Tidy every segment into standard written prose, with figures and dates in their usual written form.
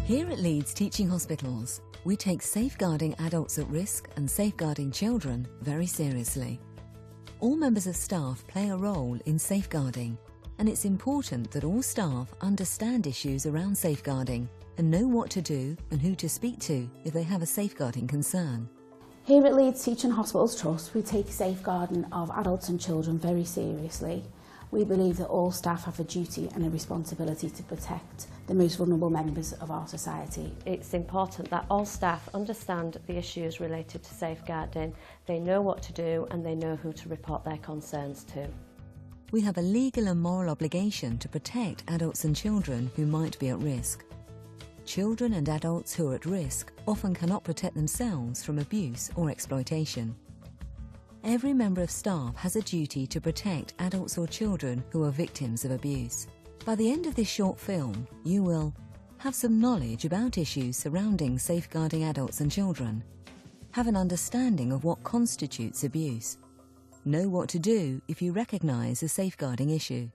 Here at Leeds Teaching Hospitals, we take safeguarding adults at risk and safeguarding children very seriously. All members of staff play a role in safeguarding, and it's important that all staff understand issues around safeguarding and know what to do and who to speak to if they have a safeguarding concern. Here at Leeds Teaching Hospitals Trust, we take safeguarding of adults and children very seriously. We believe that all staff have a duty and a responsibility to protect the most vulnerable members of our society. It's important that all staff understand the issues related to safeguarding, they know what to do and they know who to report their concerns to. We have a legal and moral obligation to protect adults and children who might be at risk. Children and adults who are at risk often cannot protect themselves from abuse or exploitation. Every member of staff has a duty to protect adults or children who are victims of abuse. By the end of this short film, you will have some knowledge about issues surrounding safeguarding adults and children, have an understanding of what constitutes abuse, know what to do if you recognise a safeguarding issue.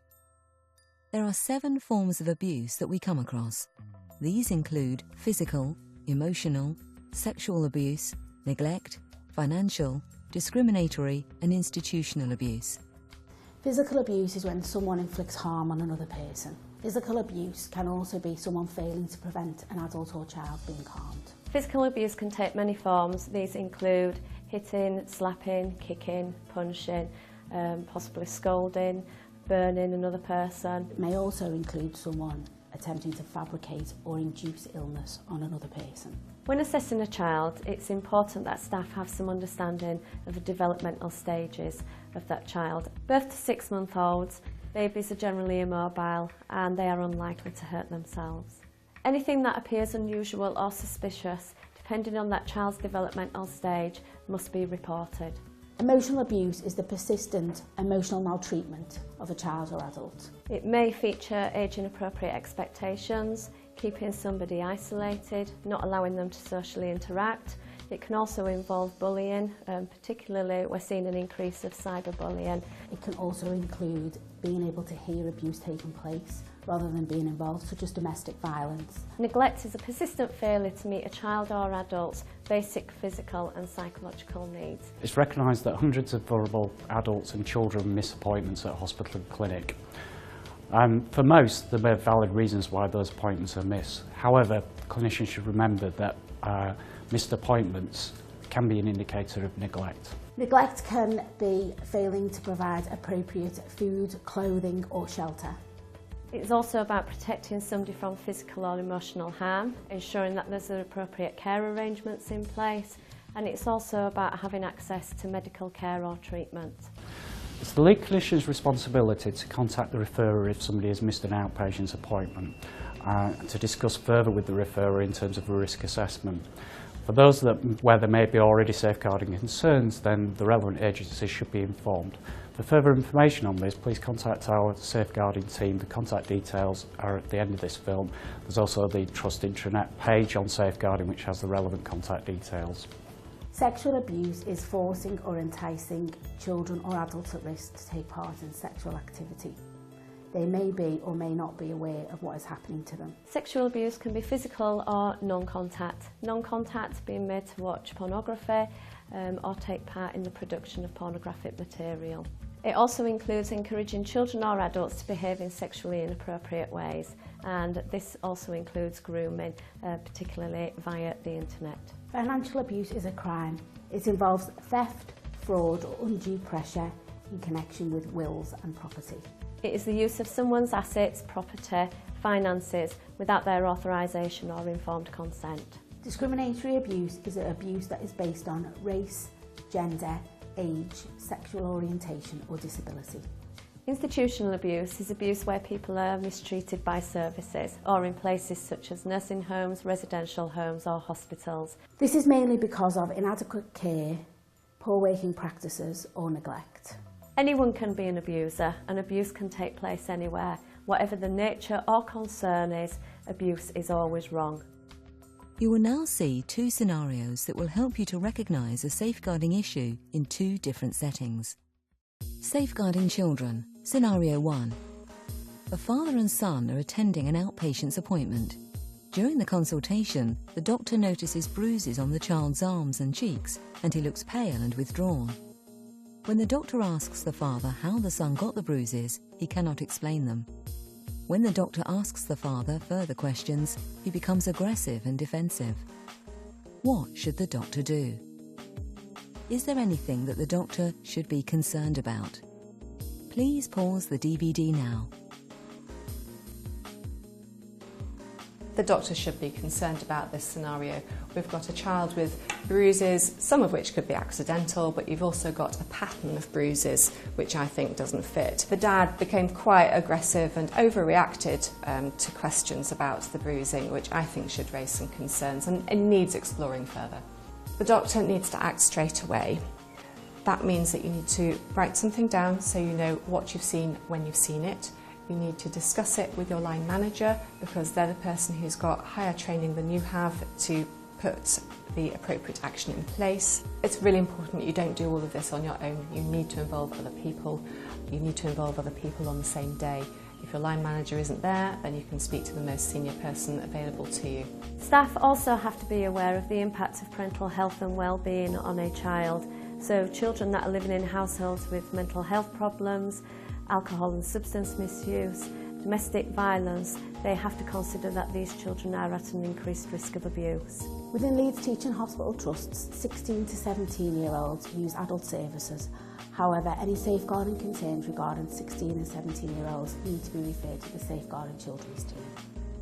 There are 7 forms of abuse that we come across. These include physical, emotional, sexual abuse, neglect, financial, discriminatory and institutional abuse. Physical abuse is when someone inflicts harm on another person. Physical abuse can also be someone failing to prevent an adult or child being harmed. Physical abuse can take many forms. These include hitting, slapping, kicking, punching, possibly scolding, burning another person. It may also include someone attempting to fabricate or induce illness on another person. When assessing a child, it's important that staff have some understanding of the developmental stages of that child. Birth to 6-month-olds, babies are generally immobile and they are unlikely to hurt themselves. Anything that appears unusual or suspicious, depending on that child's developmental stage, must be reported. Emotional abuse is the persistent emotional maltreatment of a child or adult. It may feature age-inappropriate expectations, keeping somebody isolated, not allowing them to socially interact. It can also involve bullying, particularly we're seeing an increase of cyberbullying. It can also include being able to hear abuse taking place rather than being involved, such as domestic violence. Neglect is a persistent failure to meet a child or adult's basic physical and psychological needs. It's recognised that hundreds of vulnerable adults and children miss appointments at hospital and clinic. For most, there are valid reasons why those appointments are missed. However, clinicians should remember that missed appointments can be an indicator of neglect. Neglect can be failing to provide appropriate food, clothing or shelter. It's also about protecting somebody from physical or emotional harm, ensuring that there's appropriate care arrangements in place, and it's also about having access to medical care or treatment. It's the lead clinician's responsibility to contact the referrer if somebody has missed an outpatient's appointment, to discuss further with the referrer in terms of a risk assessment. For those where there may be already safeguarding concerns, then the relevant agencies should be informed. For further information on this, please contact our safeguarding team. The contact details are at the end of this film. There's also the Trust intranet page on safeguarding which has the relevant contact details. Sexual abuse is forcing or enticing children or adults at risk to take part in sexual activity. They may be or may not be aware of what is happening to them. Sexual abuse can be physical or non-contact. Non-contact being made to watch pornography or take part in the production of pornographic material. It also includes encouraging children or adults to behave in sexually inappropriate ways, and this also includes grooming, particularly via the internet. Financial abuse is a crime. It involves theft, fraud or undue pressure in connection with wills and property. It is the use of someone's assets, property, finances without their authorisation or informed consent. Discriminatory abuse is an abuse that is based on race, gender, age, sexual orientation or disability. Institutional abuse is abuse where people are mistreated by services or in places such as nursing homes, residential homes or hospitals. This is mainly because of inadequate care, poor working practices or neglect. Anyone can be an abuser, and abuse can take place anywhere. Whatever the nature or concern is, abuse is always wrong. You will now see 2 scenarios that will help you to recognise a safeguarding issue in 2 different settings. Safeguarding children. Scenario 1. A father and son are attending an outpatient's appointment. During the consultation, the doctor notices bruises on the child's arms and cheeks, and he looks pale and withdrawn. When the doctor asks the father how the son got the bruises, he cannot explain them. When the doctor asks the father further questions, he becomes aggressive and defensive. What should the doctor do? Is there anything that the doctor should be concerned about? Please pause the DVD now. The doctor should be concerned about this scenario. We've got a child with bruises, some of which could be accidental, but you've also got a pattern of bruises, which I think doesn't fit. The dad became quite aggressive and overreacted to questions about the bruising, which I think should raise some concerns and needs exploring further. The doctor needs to act straight away. That means that you need to write something down so you know what you've seen when you've seen it. You need to discuss it with your line manager, because they're the person who's got higher training than you have to put the appropriate action in place. It's really important you don't do all of this on your own. You need to involve other people. You need to involve other people on the same day. If your line manager isn't there, then you can speak to the most senior person available to you. Staff also have to be aware of the impact of parental health and well-being on a child. So children that are living in households with mental health problems, alcohol and substance misuse, domestic violence, they have to consider that these children are at an increased risk of abuse. Within Leeds Teaching Hospital Trusts, 16 to 17-year-olds use adult services. However, any safeguarding concerns regarding 16 and 17-year-olds need to be referred to the Safeguarding Children's team.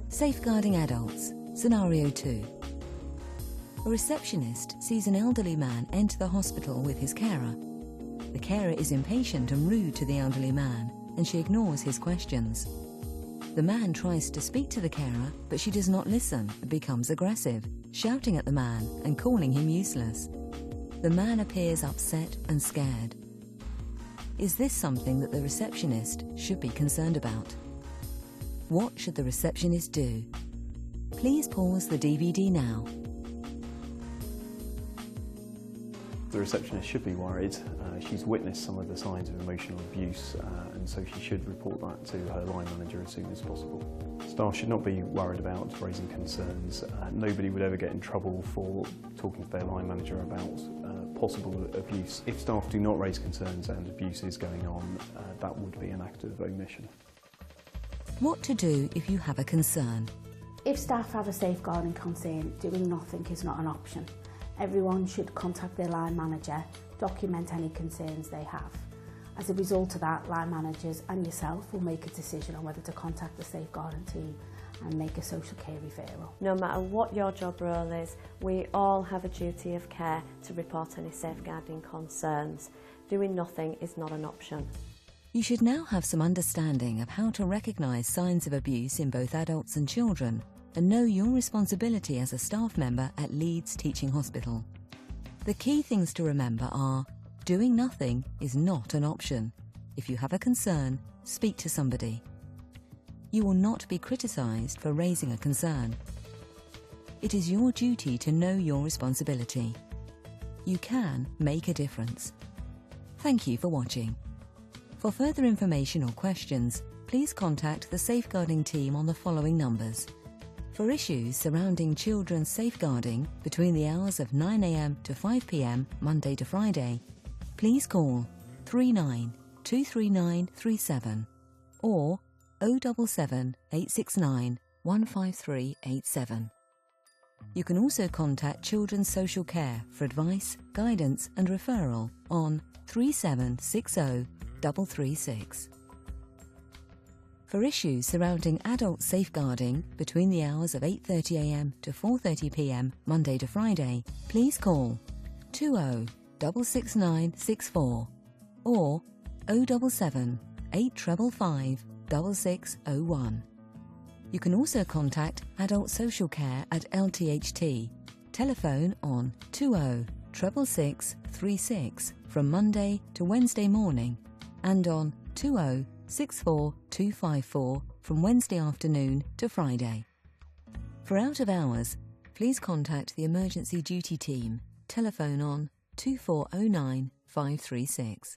Safeguarding adults. Scenario 2. A receptionist sees an elderly man enter the hospital with his carer. The carer is impatient and rude to the elderly man, and she ignores his questions. The man tries to speak to the carer, but she does not listen and becomes aggressive, shouting at the man and calling him useless. The man appears upset and scared. Is this something that the receptionist should be concerned about? What should the receptionist do? Please pause the DVD now. The receptionist should be worried. She's witnessed some of the signs of emotional abuse, and so she should report that to her line manager as soon as possible. Staff should not be worried about raising concerns. Nobody would ever get in trouble for talking to their line manager about possible abuse. If staff do not raise concerns and abuse is going on, that would be an act of omission. What to do if you have a concern? If staff have a safeguarding concern, doing nothing is not an option. Everyone should contact their line manager, document any concerns they have. As a result of that, line managers and yourself will make a decision on whether to contact the safeguarding team and make a social care referral. No matter what your job role is, we all have a duty of care to report any safeguarding concerns. Doing nothing is not an option. You should now have some understanding of how to recognise signs of abuse in both adults and children, and know your responsibility as a staff member at Leeds Teaching Hospital. The key things to remember are: doing nothing is not an option. If you have a concern, speak to somebody. You will not be criticised for raising a concern. It is your duty to know your responsibility. You can make a difference. Thank you for watching. For further information or questions, please contact the safeguarding team on the following numbers. For issues surrounding children's safeguarding between the hours of 9 AM to 5 PM Monday to Friday, please call 39 23937 or 077 869 15387. You can also contact Children's Social Care for advice, guidance and referral on 3760 336. For issues surrounding adult safeguarding between the hours of 8:30 AM to 4:30 PM Monday to Friday, please call 20 66964 or 077 855 6601. You can also contact Adult Social Care at LTHT. Telephone on 20 666 36 from Monday to Wednesday morning and on 20 64254 from Wednesday afternoon to Friday. For out of hours, please contact the Emergency Duty Team. Telephone on 2409 536.